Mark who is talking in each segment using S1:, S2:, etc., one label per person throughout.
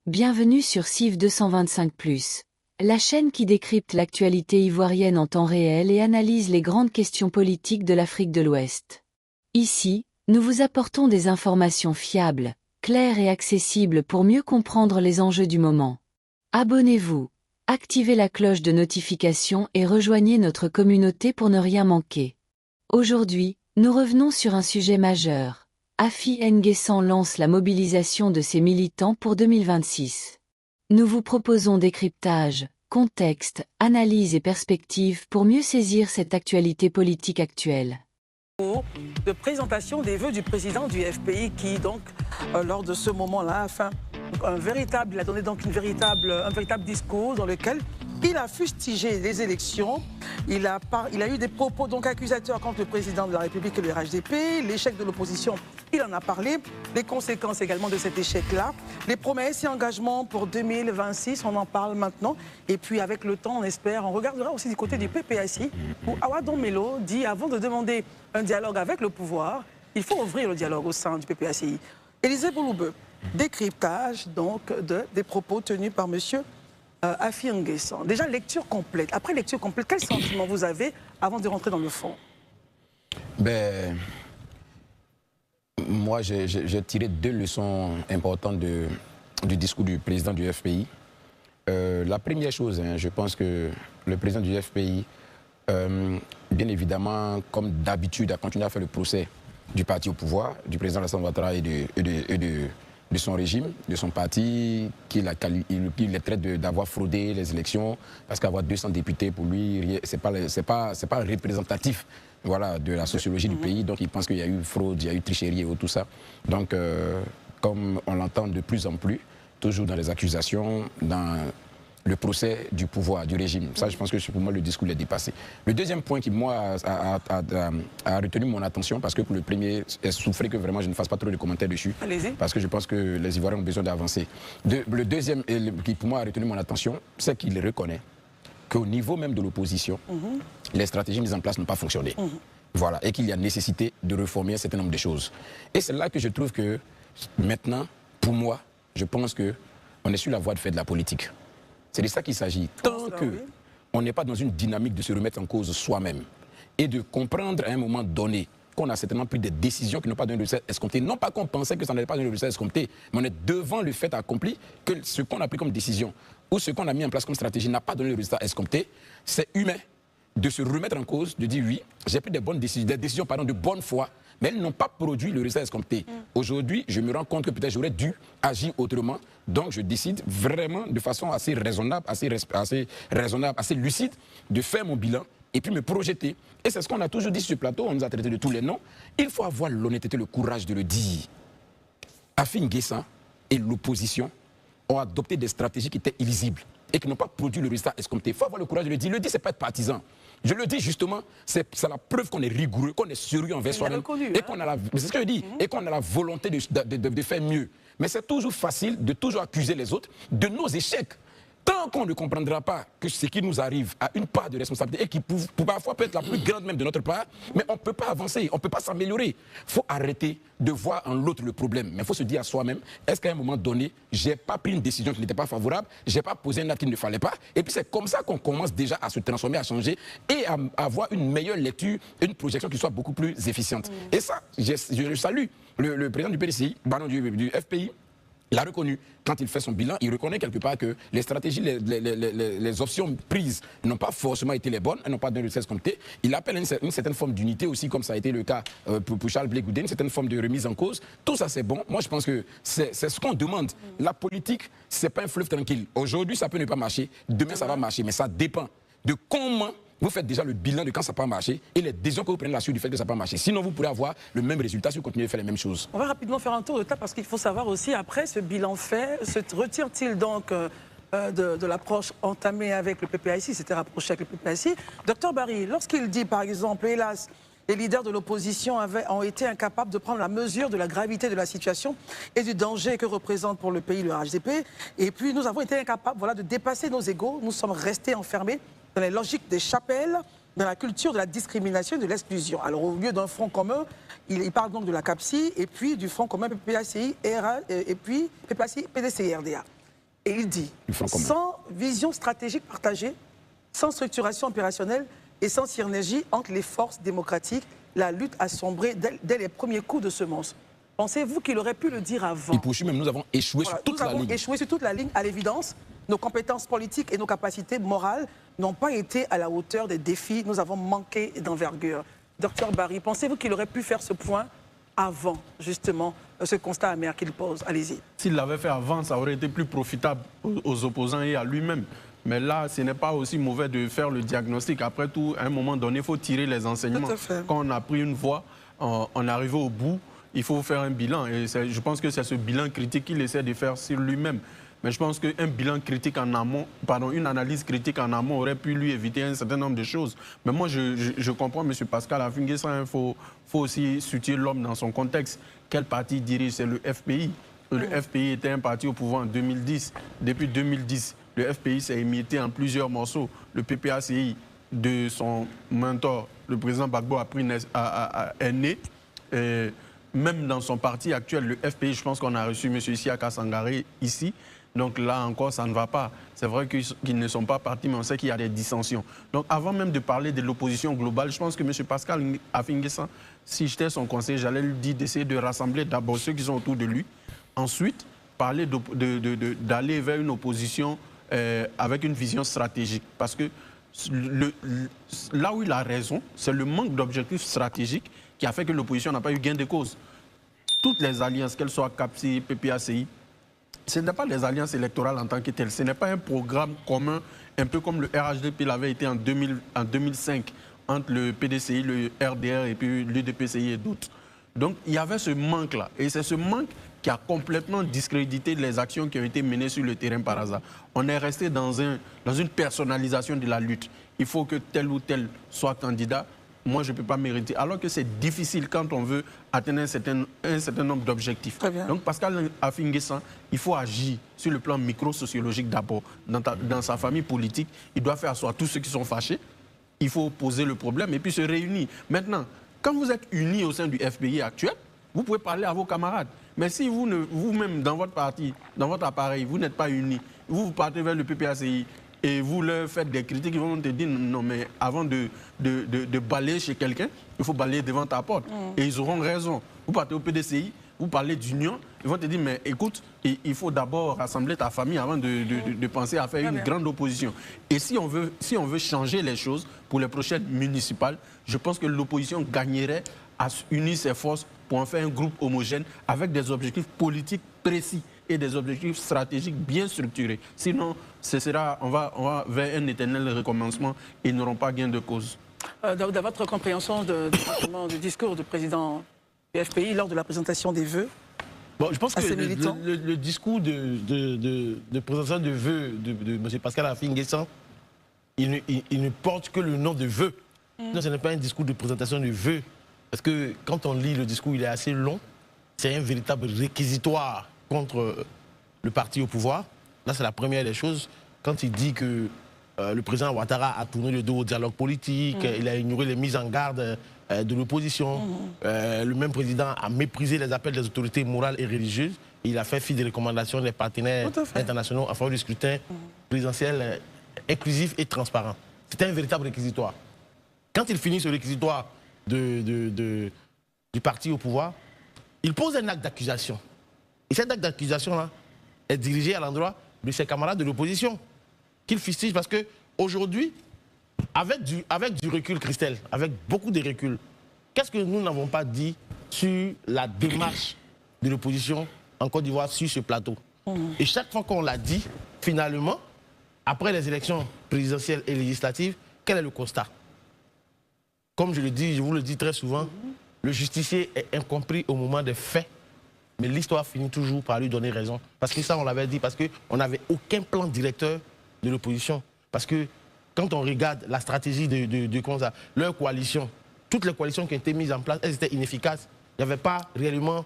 S1: Bienvenue sur CIV 225+, la chaîne qui décrypte l'actualité ivoirienne en temps réel et analyse les grandes questions politiques de l'Afrique de l'Ouest. Ici, nous vous apportons des informations fiables, claires et accessibles pour mieux comprendre les enjeux du moment. Abonnez-vous, activez la cloche de notification et rejoignez notre communauté pour ne rien manquer. Aujourd'hui, nous revenons sur un sujet majeur. Afi N'Guessan lance la mobilisation de ses militants pour 2026. Nous vous proposons décryptage, contexte, analyse et perspective pour mieux saisir cette actualité politique actuelle.
S2: De présentation des vœux du président du FPI qui, donc, lors de ce moment-là, il a donné donc un véritable discours dans lequel il a fustigé les élections. Il a eu des propos donc accusateurs contre le président de la République et le RHDP, l'échec de l'opposition, il en a parlé, les conséquences également de cet échec-là, les promesses et engagements pour 2026, on en parle maintenant. Et puis avec le temps, on regardera aussi du côté du PPACI, où Awa Melo dit, avant de demander un dialogue avec le pouvoir, il faut ouvrir le dialogue au sein du PPACI. Élisée Bouloube, décryptage donc des propos tenus par monsieur Afi N'Guessan. Déjà, lecture complète. Après lecture complète, quel sentiment vous avez avant de rentrer dans le fond?
S3: Moi, j'ai tiré deux leçons importantes du discours du président du FPI. La première chose, je pense que le président du FPI, bien évidemment, comme d'habitude, a continué à faire le procès du parti au pouvoir, du président Alassane Ouattara et de son régime, de son parti, qui les traite d'avoir fraudé les élections, parce qu'avoir 200 députés, pour lui, c'est pas représentatif, voilà, de la sociologie du pays. Donc il pense qu'il y a eu fraude, il y a eu tricherie et tout ça. Donc, comme on l'entend de plus en plus, toujours dans les accusations, dans le procès du pouvoir, du régime. Ça, je pense que pour moi, le discours est dépassé. Le deuxième point qui, moi, a retenu mon attention, parce que pour le premier, elle souffrait que vraiment je ne fasse pas trop de commentaires dessus, parce que je pense que les Ivoiriens ont besoin d'avancer. Le deuxième, qui pour moi a retenu mon attention, c'est qu'il reconnaît qu'au niveau même de l'opposition, les stratégies mises en place n'ont pas fonctionné. Voilà, et qu'il y a nécessité de réformer un certain nombre de choses. Et c'est là que je trouve que maintenant, pour moi, je pense qu'on est sur la voie de faire de la politique. C'est de ça qu'il s'agit. Tant qu'on n'est pas dans une dynamique de se remettre en cause soi-même et de comprendre à un moment donné qu'on a certainement pris des décisions qui n'ont pas donné le résultat escompté. Non pas qu'on pensait que ça n'allait pas donner le résultat escompté, mais on est devant le fait accompli que ce qu'on a pris comme décision ou ce qu'on a mis en place comme stratégie n'a pas donné le résultat escompté. C'est humain de se remettre en cause, de dire oui, j'ai pris des décisions de bonne foi, mais elles n'ont pas produit le résultat escompté. Aujourd'hui, je me rends compte que peut-être j'aurais dû agir autrement. Donc, je décide vraiment de façon assez raisonnable, assez lucide, de faire mon bilan et puis me projeter. Et c'est ce qu'on a toujours dit sur ce plateau, on nous a traité de tous les noms. Il faut avoir l'honnêteté, le courage de le dire. Afi N'Guessan et l'opposition ont adopté des stratégies qui étaient illisibles et qui n'ont pas produit le résultat escompté. Il faut avoir le courage de le dire. Le dire, ce n'est pas être partisan. Je le dis justement, c'est la preuve qu'on est rigoureux, qu'on est sérieux envers soi-même. Et qu'on a c'est ce que je dis, et qu'on a la volonté de faire mieux. Mais c'est toujours facile de toujours accuser les autres de nos échecs. Tant qu'on ne comprendra pas que ce qui nous arrive a une part de responsabilité et qui parfois peut être la plus grande même de notre part, mais on ne peut pas avancer, on ne peut pas s'améliorer. Il faut arrêter de voir en l'autre le problème. Mais il faut se dire à soi-même, est-ce qu'à un moment donné, je n'ai pas pris une décision qui n'était pas favorable, je n'ai pas posé un acte qu'il ne fallait pas, et puis c'est comme ça qu'on commence déjà à se transformer, à changer et à avoir une meilleure lecture, une projection qui soit beaucoup plus efficiente. Et ça, je salue le président du PDCI, du FPI. Il a reconnu, quand il fait son bilan, il reconnaît quelque part que les stratégies, les options prises n'ont pas forcément été les bonnes, elles n'ont pas donné le résultat escompté. Il appelle une certaine forme d'unité aussi, comme ça a été le cas pour Charles Blé Goudé, une certaine forme de remise en cause. Tout ça, c'est bon. Moi, je pense que c'est ce qu'on demande. La politique, ce n'est pas un fleuve tranquille. Aujourd'hui, ça peut ne pas marcher. Demain, ça va marcher. Mais ça dépend de comment vous faites déjà le bilan de quand ça n'a pas marché et les décisions que vous prenez là-dessus du fait que ça n'a pas marché. Sinon, vous pourrez avoir le même résultat si vous continuez à faire les mêmes choses.
S2: On va rapidement faire un tour de table parce qu'il faut savoir aussi, après ce bilan fait, se retire-t-il donc de l'approche entamée avec le PPACI, s'était rapproché avec le PPACI. Docteur Barry, lorsqu'il dit par exemple, hélas, les leaders de l'opposition ont été incapables de prendre la mesure de la gravité de la situation et du danger que représente pour le pays le RHDP. Et puis nous avons été incapables de dépasser nos égos. Nous sommes restés enfermés dans les logiques des chapelles, dans la culture de la discrimination et de l'exclusion. Alors au lieu d'un front commun, il parle donc de la CAPSI et puis du front commun PPACI, et puis PPACI, PDCI, RDA. Et il dit,
S3: Le front commun.
S2: sans vision stratégique partagée, sans structuration opérationnelle et sans synergie entre les forces démocratiques, la lutte a sombré dès les premiers coups de semonce. Pensez-vous qu'il aurait pu le dire avant?
S3: Il poursuit même, nous avons échoué
S2: Voilà,
S3: sur toute la ligne.
S2: Nous avons échoué sur toute la ligne, à l'évidence. Nos compétences politiques et nos capacités morales n'ont pas été à la hauteur des défis. Nous avons manqué d'envergure. Docteur Barry, pensez-vous qu'il aurait pu faire ce point avant, justement, ce constat amer qu'il pose? Allez-y.
S4: S'il l'avait fait avant, ça aurait été plus profitable aux opposants et à lui-même. Mais là, ce n'est pas aussi mauvais de faire le diagnostic. Après tout, à un moment donné, il faut tirer les enseignements. Quand on a pris une voie, on est arrivé au bout, il faut faire un bilan. Et je pense que c'est ce bilan critique qu'il essaie de faire sur lui-même. Mais je pense qu'un bilan critique en amont, pardon, une analyse critique en amont aurait pu lui éviter un certain nombre de choses. Mais moi, je comprends M. Pascal Afingessa, il faut aussi situer l'homme dans son contexte. Quel parti dirige? C'est le FPI. Le FPI était un parti au pouvoir en 2010. Depuis 2010, le FPI s'est émieté en plusieurs morceaux. Le PPACI de son mentor, le président Gbagbo, est né. Et même dans son parti actuel, le FPI, je pense qu'on a reçu M. Isiaka Sangaré ici. Donc là encore, ça ne va pas. C'est vrai qu'ils ne sont pas partis, mais on sait qu'il y a des dissensions. Donc avant même de parler de l'opposition globale, je pense que M. Pascal Afingessa, si j'étais son conseiller, j'allais lui dire d'essayer de rassembler d'abord ceux qui sont autour de lui. Ensuite, parler d'aller vers une opposition avec une vision stratégique. Parce que là où il a raison, c'est le manque d'objectifs stratégiques qui a fait que l'opposition n'a pas eu gain de cause. Toutes les alliances, qu'elles soient CAPSI, PPACI, ce n'est pas les alliances électorales en tant que telles. Ce n'est pas un programme commun, un peu comme le RHDP l'avait été en 2005, entre le PDCI, le RDR et puis l'UDPCI et d'autres. Donc il y avait ce manque-là. Et c'est ce manque qui a complètement discrédité les actions qui ont été menées sur le terrain par hasard. On est resté dans une personnalisation de la lutte. Il faut que tel ou tel soit candidat. Moi, je ne peux pas mériter. Alors que c'est difficile quand on veut atteindre un certain nombre d'objectifs. Donc, Pascal Afingessa, il faut agir sur le plan micro-sociologique d'abord. Dans sa famille politique, il doit faire asseoir tous ceux qui sont fâchés. Il faut poser le problème et puis se réunir. Maintenant, quand vous êtes unis au sein du FPI actuel, vous pouvez parler à vos camarades. Mais si vous-même, dans votre parti, dans votre appareil, vous n'êtes pas unis, vous partez vers le PPACI, et vous leur faites des critiques, ils vont te dire non, mais avant de balayer chez quelqu'un, il faut balayer devant ta porte. Et ils auront raison. Vous partez au PDCI, vous parlez d'union, ils vont te dire mais écoute, il faut d'abord rassembler ta famille avant de penser à faire une grande opposition. Et si on veut changer les choses pour les prochaines municipales, je pense que l'opposition gagnerait à unir ses forces pour en faire un groupe homogène avec des objectifs politiques précis et des objectifs stratégiques bien structurés. Sinon, on va vers un éternel recommencement et ils n'auront pas gain de cause.
S2: Dans votre compréhension du discours du président du FPI lors de la présentation des vœux,
S5: bon, je pense que le discours de présentation de vœux de M. Pascal Afingessa, il ne porte que le nom de vœux. Non, ce n'est pas un discours de présentation de vœux. Parce que quand on lit le discours, il est assez long. C'est un véritable réquisitoire contre le parti au pouvoir. Là, c'est la première des choses. Quand il dit que le président Ouattara a tourné le dos au dialogue politique, il a ignoré les mises en garde de l'opposition, le même président a méprisé les appels des autorités morales et religieuses, et il a fait fi des recommandations des partenaires internationaux en faveur du scrutin présidentiel inclusif et transparent. C'était un véritable réquisitoire. Quand il finit ce réquisitoire du parti au pouvoir, il pose un acte d'accusation. Et cet acte d'accusation-là est dirigé à l'endroit de ses camarades de l'opposition, qu'il fustige parce qu'aujourd'hui, avec du recul, Christelle, avec beaucoup de recul, qu'est-ce que nous n'avons pas dit sur la démarche de l'opposition en Côte d'Ivoire sur ce plateau? Et chaque fois qu'on l'a dit, finalement, après les élections présidentielles et législatives, quel est le constat? Comme je le dis, je vous le dis très souvent, le justicier est incompris au moment des faits, mais l'histoire finit toujours par lui donner raison. Parce que ça, on l'avait dit, parce qu'on n'avait aucun plan directeur de l'opposition. Parce que quand on regarde la stratégie de Konza, leur coalition, toutes les coalitions qui ont été mises en place, elles étaient inefficaces. Il n'y avait pas réellement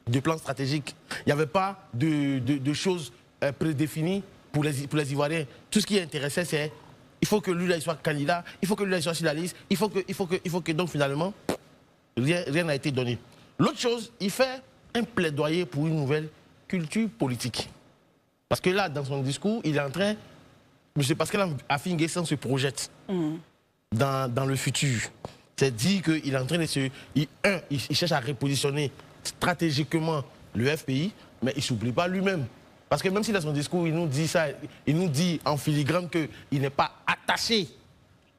S5: de plan stratégique. Il n'y avait pas de choses prédéfinies pour les Ivoiriens. Tout ce qui intéressait, c'est il faut que lui soit candidat, il faut que lui soit sur la liste, il faut que donc finalement, rien n'a été donné. L'autre chose, il fait un plaidoyer pour une nouvelle culture politique. Parce que là, dans son discours, il est en train... M. Pascal Affi N'Guessan se projette dans le futur. C'est dire qu'il est en train de se... Il cherche à repositionner stratégiquement le FPI, mais il ne s'oublie pas lui-même. Parce que même si dans son discours, il nous dit ça, il nous dit en filigrane qu'il n'est pas attaché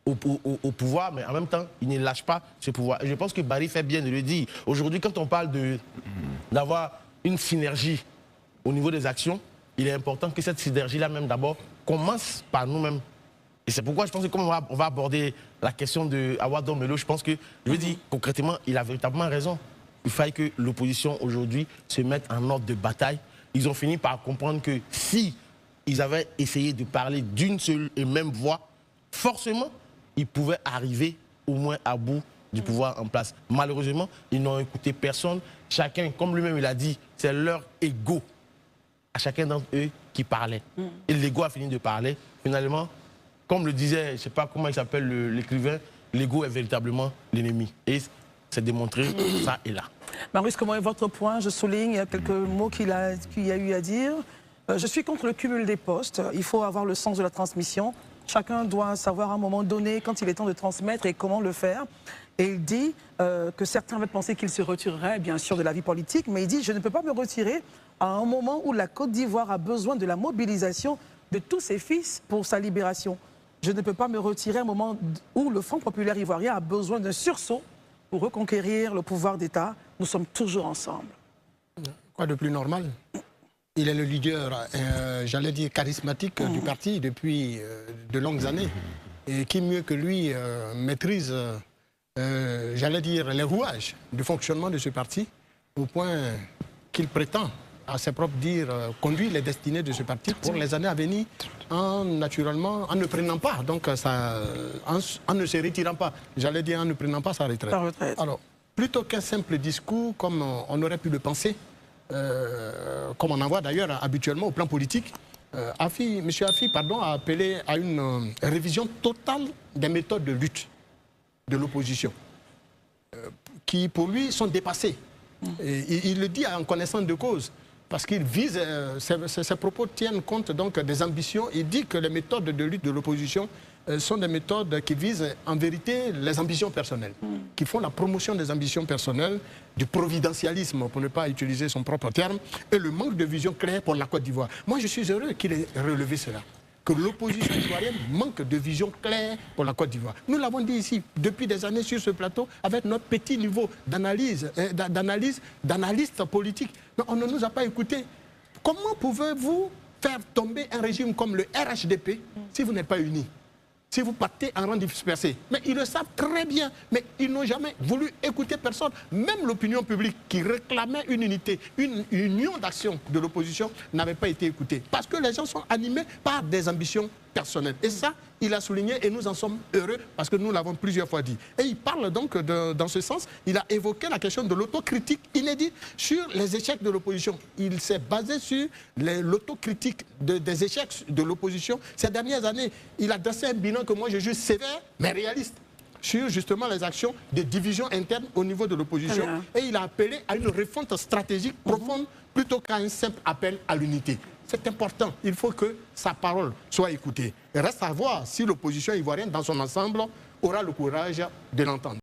S5: au pouvoir, mais en même temps, il ne lâche pas ce pouvoir. Et je pense que Barry fait bien de le dire. Aujourd'hui, quand on parle d'avoir une synergie au niveau des actions, il est important que cette synergie-là même d'abord commence par nous-mêmes. Et c'est pourquoi je pense que comme on va aborder la question de Awadou Melo, je pense que, je veux dire, concrètement, il a véritablement raison. Il faille que l'opposition aujourd'hui se mette en ordre de bataille. Ils ont fini par comprendre que si ils avaient essayé de parler d'une seule et même voix, forcément, ils pouvaient arriver au moins à bout du pouvoir en place. Malheureusement, ils n'ont écouté personne. Chacun, comme lui-même il a dit, c'est leur ego à chacun d'entre eux qui parlait. Et l'ego a fini de parler. Finalement, comme le disait, je ne sais pas comment il s'appelle l'écrivain, l'ego est véritablement l'ennemi. Et c'est démontré ça et là.
S2: Marius, comment est votre point? Je souligne quelques mots qu'il y a eu à dire. Je suis contre le cumul des postes. Il faut avoir le sens de la transmission. Chacun doit savoir à un moment donné quand il est temps de transmettre et comment le faire. Et il dit que certains avaient pensé qu'il se retirerait, bien sûr, de la vie politique, mais il dit « Je ne peux pas me retirer à un moment où la Côte d'Ivoire a besoin de la mobilisation de tous ses fils pour sa libération. Je ne peux pas me retirer à un moment où le Front populaire ivoirien a besoin d'un sursaut pour reconquérir le pouvoir d'État. Nous sommes toujours ensemble. »
S6: Quoi de plus normal? Il est le leader, j'allais dire, charismatique du parti depuis de longues années. Et qui mieux que lui maîtrise, j'allais dire, les rouages du fonctionnement de ce parti, au point qu'il prétend, à ses propres dires, conduire les destinées de ce parti pour les années à venir, naturellement, en ne prenant pas, donc en ne se retirant pas, j'allais dire en ne prenant pas sa retraite. Alors, plutôt qu'un simple discours, comme on aurait pu le penser, comme on en voit d'ailleurs habituellement au plan politique, M. Affi a appelé à une révision totale des méthodes de lutte de l'opposition, qui pour lui sont dépassées. Et il le dit en connaissance de cause, parce qu'il vise, ses propos tiennent compte donc des ambitions. Il dit que les méthodes de lutte de l'opposition sont des méthodes qui visent en vérité les ambitions personnelles, qui font la promotion des ambitions personnelles, du providentialisme, pour ne pas utiliser son propre terme, et le manque de vision claire pour la Côte d'Ivoire. Moi, je suis heureux qu'il ait relevé cela, que l'opposition ivoirienne manque de vision claire pour la Côte d'Ivoire. Nous l'avons dit ici, depuis des années sur ce plateau, avec notre petit niveau d'analyse, d'analyste politique. Mais on ne nous a pas écoutés. Comment pouvez-vous faire tomber un régime comme le RHDP si vous n'êtes pas unis? Si vous partez en rang dispersé. Mais ils le savent très bien. Mais ils n'ont jamais voulu écouter personne. Même l'opinion publique qui réclamait une unité, une union d'action de l'opposition n'avait pas été écoutée. Parce que les gens sont animés par des ambitions personnelles. Et ça, il a souligné et nous en sommes heureux parce que nous l'avons plusieurs fois dit. Et il parle donc, dans ce sens, il a évoqué la question de l'autocritique inédite sur les échecs de l'opposition. Il s'est basé sur l'autocritique des échecs de l'opposition. Ces dernières années, il a dressé un bilan que moi je juge sévère, mais réaliste, sur justement les actions de division interne au niveau de l'opposition. Et il a appelé à une refonte stratégique profonde plutôt qu'à un simple appel à l'unité. C'est important, il faut que sa parole soit écoutée. Il reste à voir si l'opposition ivoirienne dans son ensemble aura le courage de l'entendre.